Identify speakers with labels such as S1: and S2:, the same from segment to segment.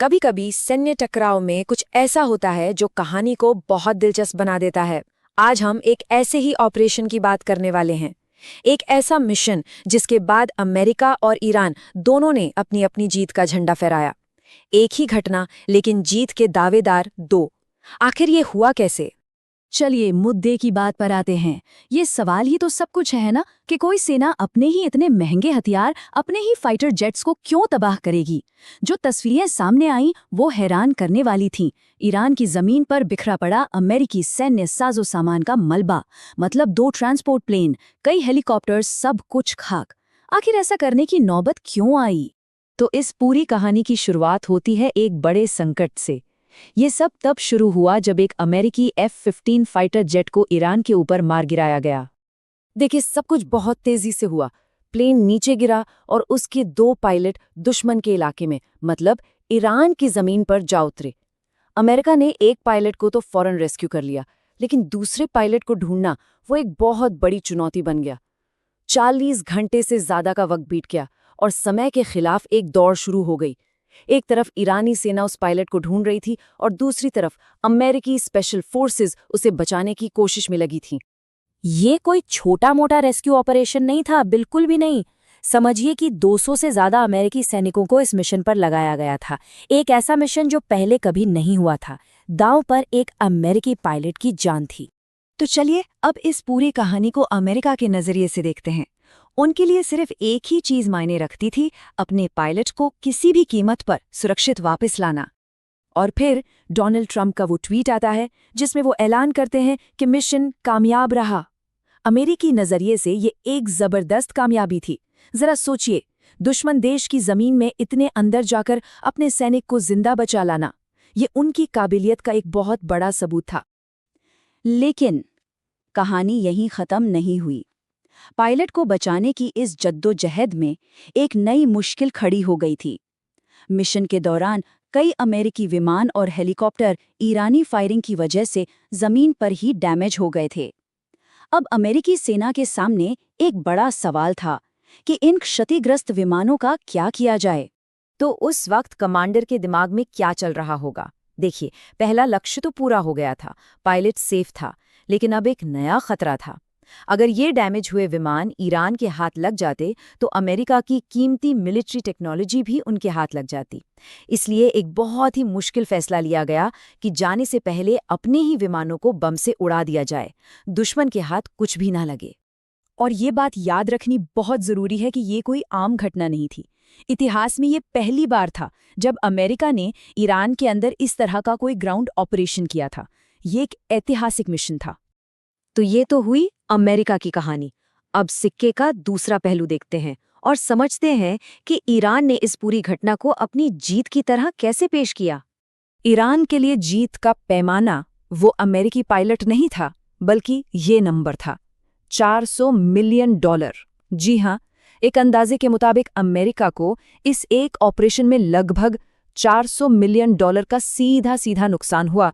S1: कभी कभी सैन्य टकराव में कुछ ऐसा होता है जो कहानी को बहुत दिलचस्प बना देता है। आज हम एक ऐसे ही ऑपरेशन की बात करने वाले हैं। एक ऐसा मिशन जिसके बाद अमेरिका और ईरान दोनों ने अपनी अपनी जीत का झंडा फहराया। एक ही घटना लेकिन जीत के दावेदार दो। आखिर ये हुआ कैसे?
S2: चलिए मुद्दे की बात पर आते हैं। ये सवाल ही तो सब कुछ है ना कि कोई सेना अपने ही इतने महंगे हथियार, अपने ही फाइटर जेट्स को क्यों तबाह करेगी। जो तस्वीरें सामने आईं वो हैरान करने वाली थीं। ईरान की जमीन पर बिखरा पड़ा अमेरिकी सैन्य साजो सामान का मलबा, मतलब 2 ट्रांसपोर्ट प्लेन, कई हेलीकॉप्टर्स, सब कुछ खाक। आखिर ऐसा करने की नौबत क्यों आई? तो इस पूरी कहानी की शुरुआत होती है एक बड़े संकट से। ये सब तब शुरू हुआ जब एक अमेरिकी F-15 फाइटर जेट को ईरान के ऊपर मार गिराया गया।
S1: देखिए, सब कुछ बहुत तेजी से हुआ। प्लेन नीचे गिरा और उसके 2 पायलट दुश्मन के इलाके में, मतलब ईरान की जमीन पर जा उतरे। अमेरिका ने एक पायलट को तो फौरन रेस्क्यू कर लिया, लेकिन दूसरे पायलट को ढूंढना वो एक बहुत बड़ी चुनौती बन गया। 40 घंटे से ज्यादा का वक्त बीत गया और समय के खिलाफ एक दौड़ शुरू हो गई। एक तरफ ईरानी सेना उस पायलट को ढूंढ रही थी और दूसरी तरफ अमेरिकी स्पेशल फोर्सेस उसे बचाने की कोशिश में लगी थीं। ये कोई छोटा मोटा रेस्क्यू ऑपरेशन नहीं था, बिल्कुल भी नहीं। समझिए कि 200 से ज्यादा अमेरिकी सैनिकों को इस मिशन पर लगाया गया था। एक ऐसा मिशन जो पहले कभी नहीं हुआ था। दांव पर एक अमेरिकी पायलट की जान थी।
S2: तो चलिए अब इस पूरी कहानी को अमेरिका के नजरिए से देखते हैं। उनके लिए सिर्फ एक ही चीज मायने रखती थी, अपने पायलट को किसी भी कीमत पर सुरक्षित वापस लाना। और फिर डोनाल्ड ट्रंप का वो ट्वीट आता है जिसमें वो ऐलान करते हैं कि मिशन कामयाब रहा। अमेरिकी नजरिए से ये एक जबरदस्त कामयाबी थी। जरा सोचिए, दुश्मन देश की जमीन में इतने अंदर जाकर अपने सैनिक को जिंदा बचा लाना, ये उनकी काबिलियत का एक बहुत बड़ा सबूत था। लेकिन कहानी यहीं खत्म नहीं हुई। पायलट को बचाने की इस जद्दोजहद में एक नई मुश्किल खड़ी हो गई थी। मिशन के दौरान कई अमेरिकी विमान और हेलीकॉप्टर ईरानी फायरिंग की वजह से जमीन पर ही डैमेज हो गए थे। अब अमेरिकी सेना के सामने एक बड़ा सवाल था कि इन क्षतिग्रस्त विमानों का क्या किया जाए।
S1: तो उस वक्त कमांडर के दिमाग में क्या चल रहा होगा? देखिए, पहला लक्ष्य तो पूरा हो गया था, पायलट सेफ था, लेकिन अब एक नया खतरा था। अगर ये डैमेज हुए विमान ईरान के हाथ लग जाते तो अमेरिका की कीमती मिलिट्री टेक्नोलॉजी भी उनके हाथ लग जाती। इसलिए एक बहुत ही मुश्किल फैसला लिया गया कि जाने से पहले अपने ही विमानों को बम से उड़ा दिया जाए, दुश्मन के हाथ कुछ भी ना लगे।
S2: और ये बात याद रखनी बहुत जरूरी है कि ये कोई आम घटना नहीं थी। इतिहास में ये पहली बार था जब अमेरिका ने ईरान के अंदर इस तरह का कोई ग्राउंड ऑपरेशन किया था। ये एक ऐतिहासिक मिशन था।
S1: तो ये तो हुई अमेरिका की कहानी। अब सिक्के का दूसरा पहलू देखते हैं और समझते हैं कि ईरान ने इस पूरी घटना को अपनी जीत की तरह कैसे पेश किया। ईरान के लिए जीत का पैमाना वो अमेरिकी पायलट नहीं था, बल्कि ये नंबर था, $400 मिलियन। जी हाँ, एक अंदाजे के मुताबिक अमेरिका को इस एक ऑपरेशन में लगभग $400 मिलियन का सीधा सीधा नुकसान हुआ।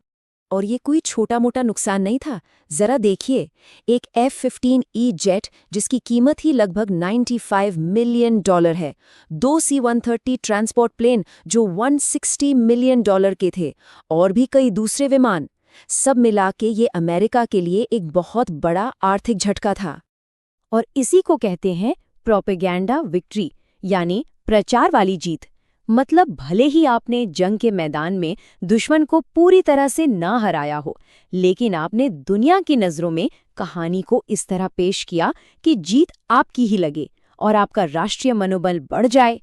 S1: और ये कोई छोटा मोटा नुकसान नहीं था। जरा देखिए, एक F-15E जेट जिसकी कीमत ही लगभग $95 मिलियन है, 2 C-130 ट्रांसपोर्ट प्लेन जो $160 मिलियन के थे, और भी कई दूसरे विमान, सब मिला के ये अमेरिका के लिए एक बहुत बड़ा आर्थिक झटका था। और इसी को कहते हैं प्रोपेगेंडा विक्ट्री, यानी प्रचार वाली जीत। मतलब भले ही आपने जंग के मैदान में दुश्मन को पूरी तरह से ना हराया हो, लेकिन आपने दुनिया की नज़रों में कहानी को इस तरह पेश किया कि जीत आपकी ही लगे और आपका राष्ट्रीय मनोबल बढ़ जाए।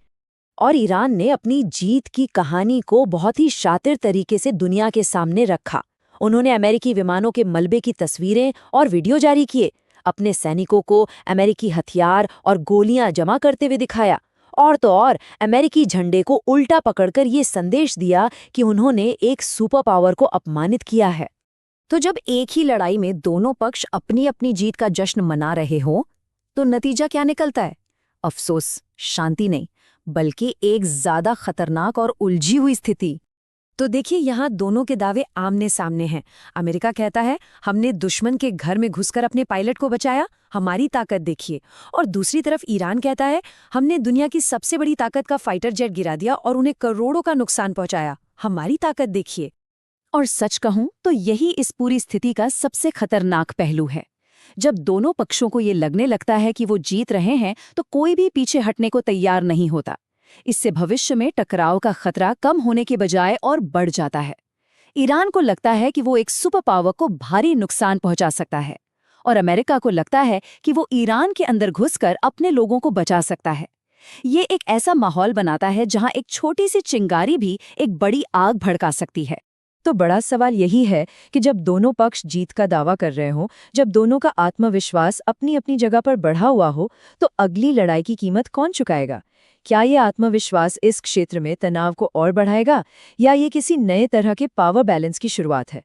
S1: और ईरान ने अपनी जीत की कहानी को बहुत ही शातिर तरीके से दुनिया के सामने रखा। उन्होंने अमेरिकी विमानों के मलबे की तस्वीरें और वीडियो जारी किए, अपने सैनिकों को अमेरिकी हथियार और गोलियां जमा करते हुए दिखाया, और तो और अमेरिकी झंडे को उल्टा पकड़कर ये संदेश दिया कि उन्होंने एक सुपर पावर को अपमानित किया है। तो जब एक ही लड़ाई में दोनों पक्ष अपनी अपनी जीत का जश्न मना रहे हों, तो नतीजा क्या निकलता है? अफसोस, शांति नहीं, बल्कि एक ज्यादा खतरनाक और उलझी हुई स्थिति। तो देखिए यहाँ दोनों के दावे आमने सामने हैं। अमेरिका कहता है हमने दुश्मन के घर में घुसकर अपने पायलट को बचाया, हमारी ताकत देखिए। और दूसरी तरफ ईरान कहता है हमने दुनिया की सबसे बड़ी ताकत का फाइटर जेट गिरा दिया और उन्हें करोड़ों का नुकसान पहुंचाया, हमारी ताकत देखिए। और सच कहूं तो यही इस पूरी स्थिति का सबसे खतरनाक पहलू है। जब दोनों पक्षों को ये लगने लगता है कि वो जीत रहे हैं तो कोई भी पीछे हटने को तैयार नहीं होता। इससे भविष्य में टकराव का खतरा कम होने के बजाय और बढ़ जाता है। ईरान को लगता है कि वो एक सुपर पावर को भारी नुकसान पहुंचा सकता है और अमेरिका को लगता है कि वो ईरान के अंदर घुसकर अपने लोगों को बचा सकता है। ये एक ऐसा माहौल बनाता है जहां एक छोटी सी चिंगारी भी एक बड़ी आग भड़का सकती है। तो बड़ा सवाल यही है कि जब दोनों पक्ष जीत का दावा कर रहे हों, जब दोनों का आत्मविश्वास अपनी अपनी जगह पर बढ़ा हुआ हो, तो अगली लड़ाई की कीमत कौन चुकाएगा? क्या ये आत्मविश्वास इस क्षेत्र में तनाव को और बढ़ाएगा या ये किसी नए तरह के पावर बैलेंस की शुरुआत है?